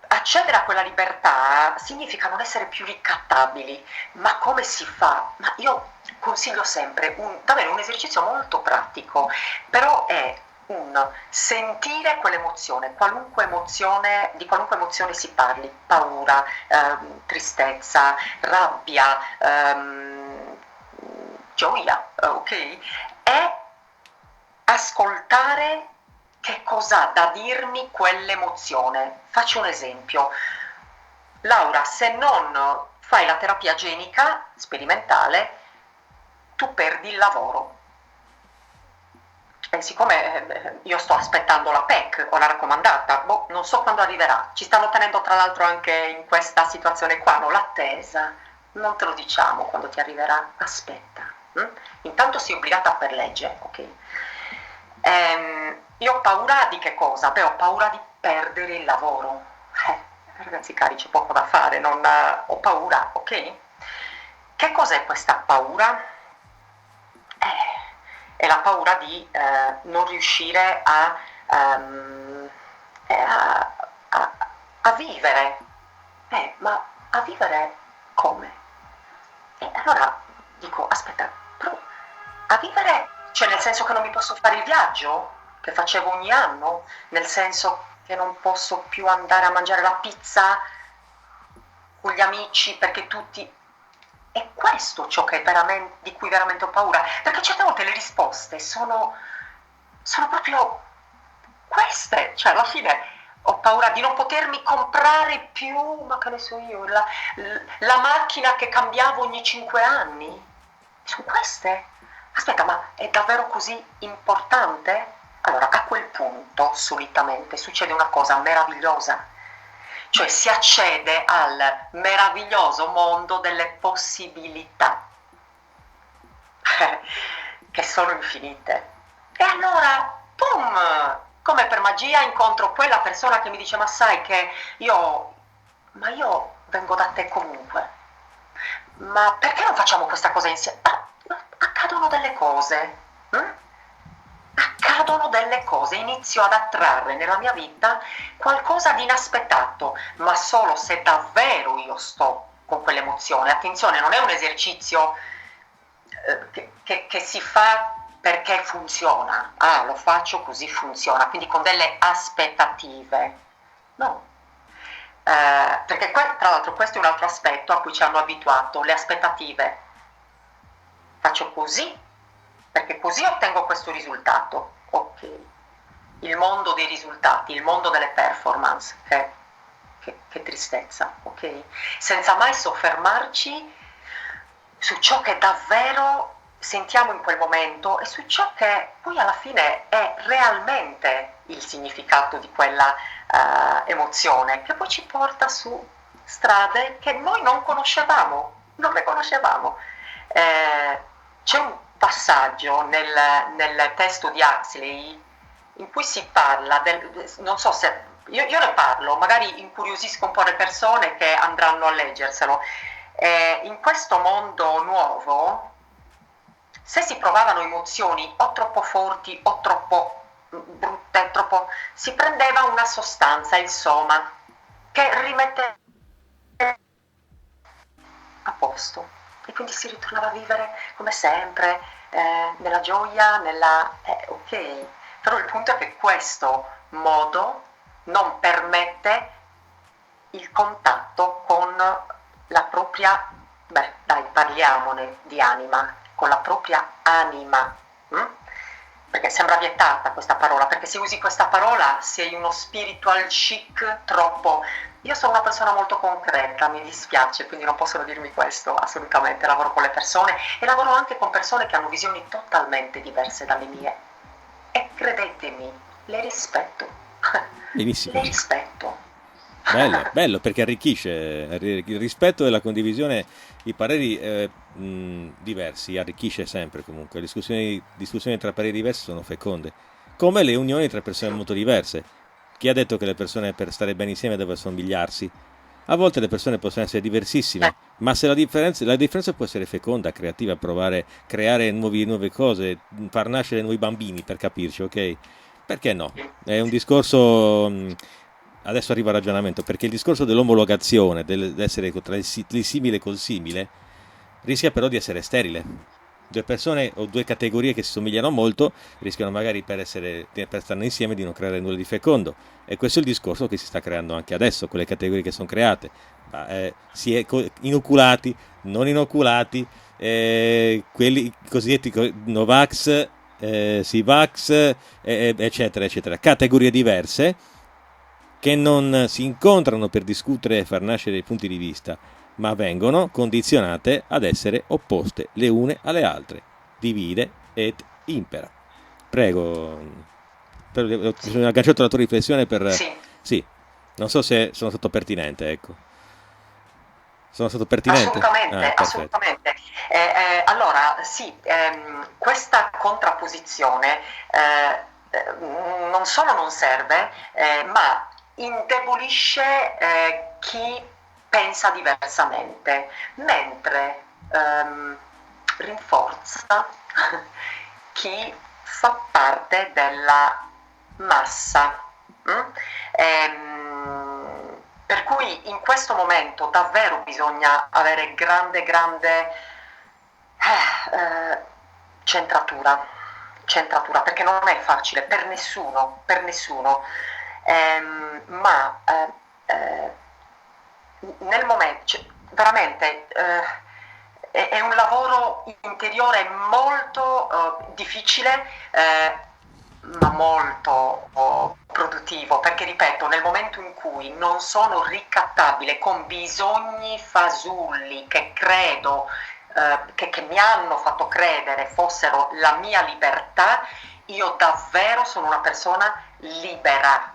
accedere a quella libertà significa non essere più ricattabili, ma come si fa? Ma io consiglio sempre davvero un esercizio molto pratico, però è un sentire quell'emozione, di qualunque emozione si parli, paura, tristezza, rabbia, gioia, ok? E ascoltare che cosa ha da dirmi quell'emozione. Faccio un esempio. Laura, se non fai la terapia genica sperimentale, tu perdi il lavoro. E siccome io sto aspettando la PEC o la raccomandata, non so quando arriverà. Ci stanno tenendo tra l'altro anche in questa situazione qua, no? L'attesa. Non te lo diciamo quando ti arriverà, aspetta. Intanto sei obbligata per legge, ok? Io ho paura di che cosa? Beh, ho paura di perdere il lavoro. Ragazzi cari, c'è poco da fare, ho paura, ok? Che cos'è questa paura? È la paura di non riuscire a, a- a vivere. Ma a vivere come? E allora dico, aspetta, però a vivere, cioè nel senso che non mi posso fare il viaggio che facevo ogni anno, nel senso che non posso più andare a mangiare la pizza con gli amici perché tutti... È questo ciò che di cui veramente ho paura, perché certe volte le risposte sono proprio queste, cioè alla fine ho paura di non potermi comprare più, ma che ne so io, la macchina che cambiavo ogni 5 anni. Sono queste? Aspetta, ma è davvero così importante? Allora, a quel punto, solitamente, succede una cosa meravigliosa, cioè si accede al meraviglioso mondo delle possibilità, che sono infinite. E allora, pum, come per magia incontro quella persona che mi dice, ma sai che io vengo da te comunque, ma perché non facciamo questa cosa insieme? Accadono delle cose, accadono delle cose, inizio ad attrarre nella mia vita qualcosa di inaspettato, ma solo se davvero io sto con quell'emozione. Attenzione, non è un esercizio che si fa perché funziona, lo faccio così funziona, quindi con delle aspettative. No, Perché tra l'altro questo è un altro aspetto a cui ci hanno abituato, le aspettative. Faccio così perché così ottengo questo risultato. Ok, il mondo dei risultati, il mondo delle performance, che tristezza, ok? Senza mai soffermarci su ciò che davvero sentiamo in quel momento e su ciò che poi alla fine è realmente il significato di quella emozione, che poi ci porta su strade che noi non conoscevamo, non le conoscevamo. C'è un passaggio nel testo di Huxley in cui si parla non so se io ne parlo, magari incuriosisco un po' le persone che andranno a leggerselo. In questo mondo nuovo, se si provavano emozioni o troppo forti o troppo brutte, si prendeva una sostanza, il soma, che rimette a posto e quindi si ritornava a vivere come sempre, nella gioia, ok, però il punto è che questo modo non permette il contatto con la propria, parliamone di anima, con la propria anima, perché sembra vietata questa parola, perché se usi questa parola sei uno spiritual chic troppo. Io sono una persona molto concreta, mi dispiace, quindi non possono dirmi questo, assolutamente. Lavoro con le persone e lavoro anche con persone che hanno visioni totalmente diverse dalle mie. E credetemi, le rispetto. Benissimo. Le rispetto. Bello, bello perché arricchisce il rispetto e la condivisione di pareri diversi, arricchisce sempre comunque. Discussioni tra pareri diversi sono feconde, come le unioni tra persone molto diverse. Chi ha detto che le persone per stare bene insieme devono somigliarsi? A volte le persone possono essere diversissime, ma se la differenza può essere feconda, creativa, provare, creare nuove cose, far nascere nuovi bambini, per capirci, ok? Perché no? È un discorso. Adesso arriva al ragionamento, perché il discorso dell'omologazione, dell'essere tra il simile col simile, rischia però di essere sterile. Due persone o due categorie che si somigliano molto rischiano magari per stare insieme di non creare nulla di fecondo. E questo è il discorso che si sta creando anche adesso con le categorie che sono create. Si è inoculati, non inoculati, quelli cosiddetti Novax, Sivax, eccetera, eccetera. Categorie diverse che non si incontrano per discutere e far nascere i punti di vista, ma vengono condizionate ad essere opposte le une alle altre. Divide et impera. Prego, ho agganciato la tua riflessione per. Sì. Sì, non so se sono stato pertinente, ecco. Sono stato pertinente? Assolutamente, Perfetto. assolutamente. Allora, sì, questa contrapposizione non solo non serve, ma indebolisce chi pensa diversamente, mentre rinforza chi fa parte della massa. Per cui in questo momento davvero bisogna avere grande centratura, perché non è facile per nessuno, ma nel momento, cioè, veramente è un lavoro interiore molto difficile, ma molto produttivo, perché ripeto, nel momento in cui non sono ricattabile con bisogni fasulli che credo che mi hanno fatto credere fossero la mia libertà, io davvero sono una persona libera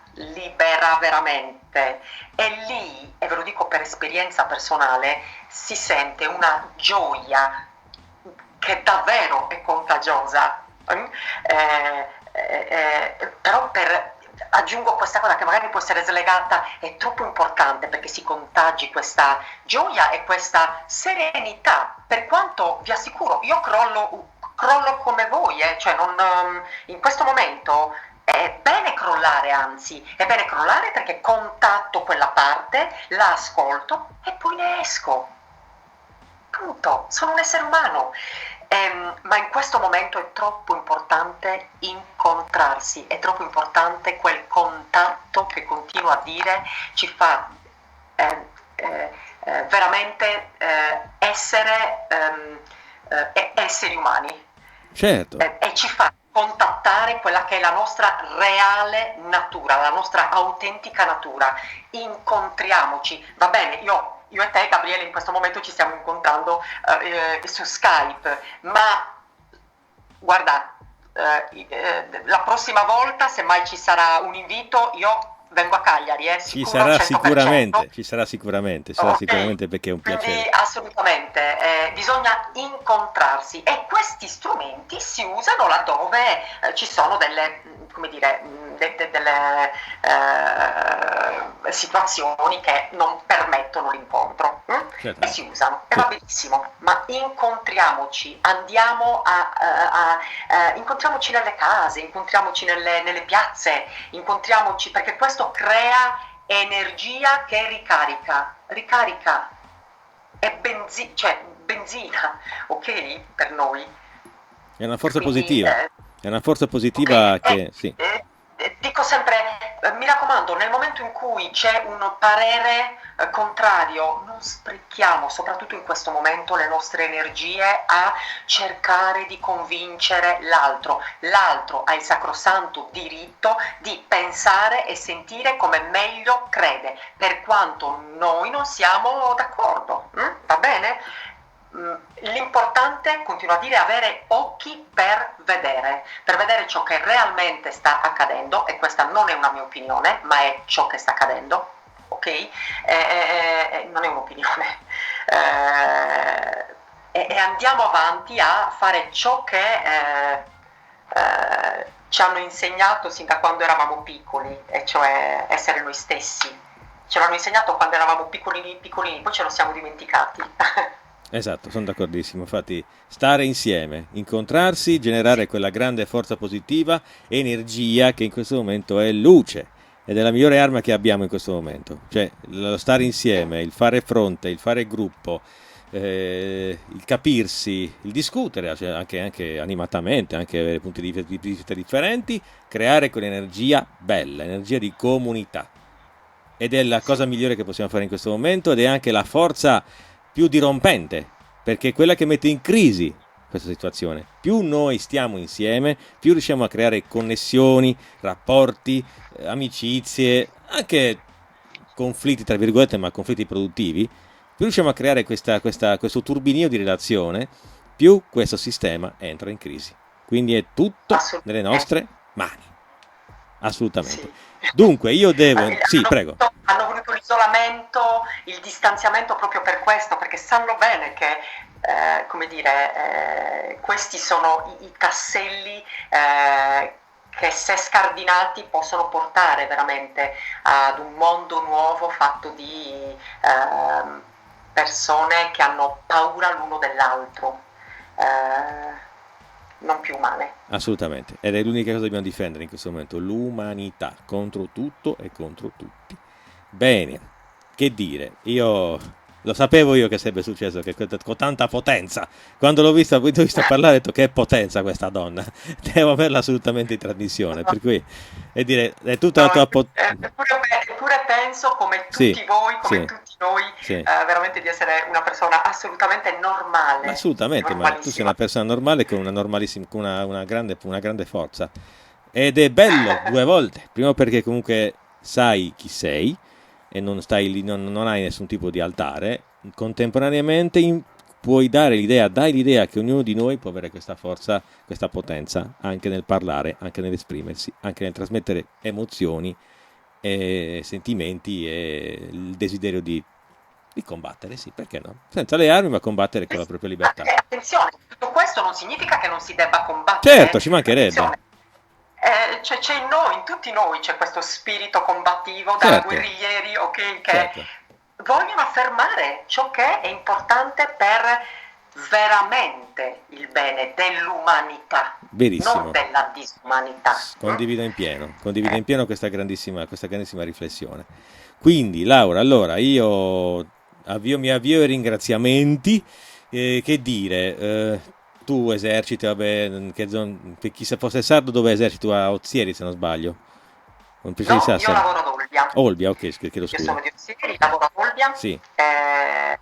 veramente. E lì, e ve lo dico per esperienza personale, si sente una gioia che davvero è contagiosa. Però aggiungo questa cosa che magari può essere slegata, è troppo importante perché si contagi questa gioia e questa serenità, per quanto vi assicuro io crollo come voi, cioè in questo momento è bene crollare, anzi è bene crollare perché contatto quella parte, la ascolto e poi ne esco. Punto, sono un essere umano. Ma in questo momento è troppo importante incontrarsi, è troppo importante quel contatto che, continuo a dire, ci fa veramente esseri umani, Certo, e ci fa contattare quella che è la nostra reale natura, la nostra autentica natura. Incontriamoci, va bene, io e te, Gabriele, in questo momento ci stiamo incontrando su Skype, ma guarda, la prossima volta, se mai ci sarà un invito, io vengo a Cagliari, ci sicuro sarà 100%. sicuramente, sarà Ok, sicuramente perché è un quindi piacere. assolutamente bisogna incontrarsi, e questi strumenti si usano laddove ci sono delle, come dire, delle situazioni che non permettono l'incontro, e Certamente. si usano, e Sì. va benissimo, ma incontriamoci, andiamo incontriamoci nelle case, incontriamoci nelle piazze, incontriamoci, perché questo crea energia che ricarica, è cioè benzina, ok? Per noi. È una E forza quindi, positiva. È una forza ok, positiva che sì. dico sempre, mi raccomando, nel momento in cui c'è un parere contrario, non sprechiamo, soprattutto in questo momento, le nostre energie a cercare di convincere l'altro. L'altro ha il sacrosanto diritto di pensare e sentire come meglio crede, per quanto noi non siamo d'accordo. Va bene? L'importante, continuo a dire, è avere occhi per vedere ciò che realmente sta accadendo, e questa non è una mia opinione, ma è ciò che sta accadendo, ok? Non è un'opinione. E andiamo avanti a fare ciò che ci hanno insegnato sin da quando eravamo piccoli, e cioè essere noi stessi. Ce l'hanno insegnato quando eravamo piccolini, piccolini, poi ce lo siamo dimenticati. Esatto, sono d'accordissimo. Infatti, stare insieme, incontrarsi, generare Sì, quella grande forza positiva, energia che in questo momento è luce ed è la migliore arma che abbiamo in questo momento. Cioè, lo stare sì, insieme, il fare fronte, il fare gruppo, il capirsi, il discutere, cioè anche animatamente, anche avere punti di vista differenti, creare quell'energia bella, energia di comunità. Ed è la sì, cosa migliore che possiamo fare in questo momento ed è anche la forza più dirompente, perché è quella che mette in crisi questa situazione. Più noi stiamo insieme, più riusciamo a creare connessioni, rapporti, amicizie, anche conflitti, tra virgolette, ma conflitti produttivi, più riusciamo a creare questo turbinio di relazione, più questo sistema entra in crisi. Quindi è tutto nelle assolutamente. nostre mani. Assolutamente. Sì. Dunque, io devo... Sì, prego. Hanno voluto l'isolamento, il distanziamento, proprio per questo, perché sanno bene che, come dire, questi sono i tasselli che, se scardinati, possono portare veramente ad un mondo nuovo fatto di persone che hanno paura l'uno dell'altro, non più umane. Assolutamente. Ed è l'unica cosa che dobbiamo difendere in questo momento, l'umanità contro tutto e contro tutti. Bene, che dire, io lo sapevo io che sarebbe successo che con tanta potenza. Quando l'ho vista parlare, ho detto che potenza questa donna. Devo averla assolutamente in trasmissione, per cui e dire è tutta la No, tua eppure penso, come Sì, tutti voi, come sì, tutti noi, sì. veramente di essere una persona assolutamente Ma normale, assolutamente, ma tu sei una normalissima. persona normale con una normalissima, con una grande forza. Ed è bello due volte. Primo perché comunque sai chi sei e non stai lì, non hai nessun tipo di altare. Contemporaneamente puoi dai l'idea che ognuno di noi può avere questa forza, questa potenza, anche nel parlare, anche nell'esprimersi, anche nel trasmettere emozioni e sentimenti e il desiderio di combattere, sì, perché no? Senza le armi, ma combattere con la propria libertà. Attenzione, tutto questo non significa che non si debba combattere, Certo, ci mancherebbe. attenzione. C'è in noi, in tutti noi, c'è questo spirito combattivo da Certo, guerriglieri, ok, che certo. vogliono affermare ciò che è importante per veramente il bene dell'umanità, non Verissimo. della disumanità. Condivido in pieno questa grandissima riflessione. Quindi, Laura, allora io mi avvio ai ringraziamenti. Che dire, tu eserciti, vabbè, che chi se fosse sardo dove eserciti? Tu a Ozieri, se non sbaglio. Un piacere di No, io Sassari. lavoro ad Olbia. Olbia, ok, chiedo Io scusa. sono di Ossieri, lavoro ad Olbia Sì. e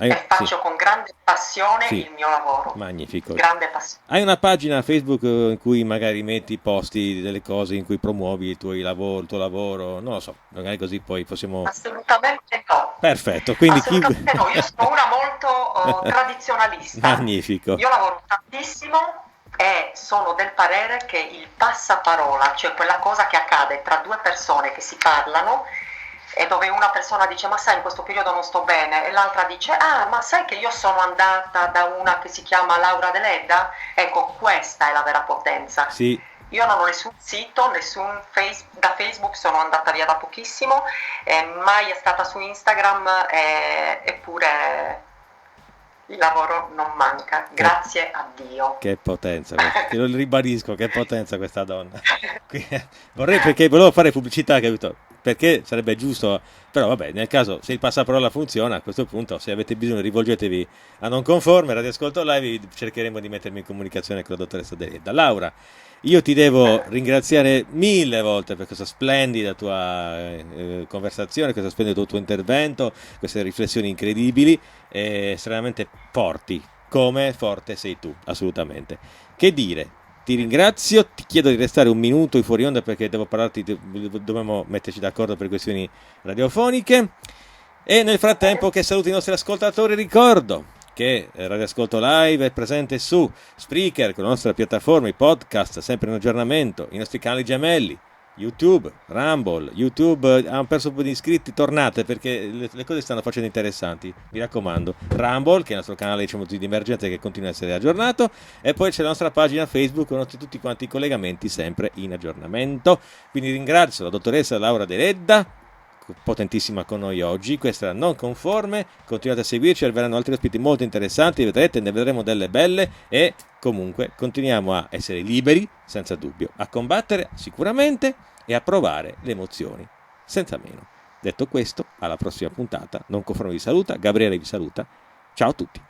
Sì, faccio con grande passione sì, il mio lavoro. magnifico. Grande passione. Hai una pagina Facebook in cui magari metti posti delle cose in cui promuovi il tuo lavoro, non lo so, magari così poi possiamo... Assolutamente no. Perfetto, quindi chi... Assolutamente no, io sono una molto tradizionalista. Magnifico. Io lavoro tantissimo e sono del parere che il passaparola, cioè quella cosa che accade tra due persone che si parlano e dove una persona dice ma sai in questo periodo non sto bene e l'altra dice ah ma sai che io sono andata da una che si chiama Laura Deledda? Ecco, questa è la vera potenza. Sì, Io non ho nessun sito, da Facebook sono andata via da pochissimo, mai è stata su Instagram, eppure il lavoro non manca, grazie a Dio. che potenza, te lo ribadisco, che potenza questa donna. Vorrei perché volevo fare pubblicità, capito? Perché sarebbe giusto, però vabbè, nel caso se il passaparola funziona, a questo punto se avete bisogno rivolgetevi a Non Conforme, Radio Ascolto Live, cercheremo di mettermi in comunicazione con la dottoressa Deledda. Laura, io ti devo ringraziare mille volte per questa splendida tua conversazione, questo splendido tuo intervento, queste riflessioni incredibili e estremamente forti, come forte sei tu, assolutamente. Che dire? Ti ringrazio, ti chiedo di restare un minuto in fuori onda perché devo parlarti, dobbiamo metterci d'accordo per questioni radiofoniche. E nel frattempo che saluti i nostri ascoltatori, ricordo che Radio Ascolto Live è presente su Spreaker con la nostra piattaforma, i podcast sempre in aggiornamento, i nostri canali gemelli, YouTube, Rumble. YouTube ha perso un po' di iscritti, tornate perché le cose stanno facendo interessanti, mi raccomando. Rumble, che è il nostro canale diciamo di emergenza che continua a essere aggiornato, e poi c'è la nostra pagina Facebook con tutti quanti i collegamenti sempre in aggiornamento. Quindi ringrazio la dottoressa Laura Deledda, potentissima con noi oggi. Questa era Non Conforme, continuate a seguirci, arriveranno altri ospiti molto interessanti, vedrete, ne vedremo delle belle e comunque continuiamo a essere liberi senza dubbio, a combattere sicuramente e a provare le emozioni senza meno. Detto questo, alla prossima puntata. Non Conforme vi saluta, Gabriele vi saluta, ciao a tutti.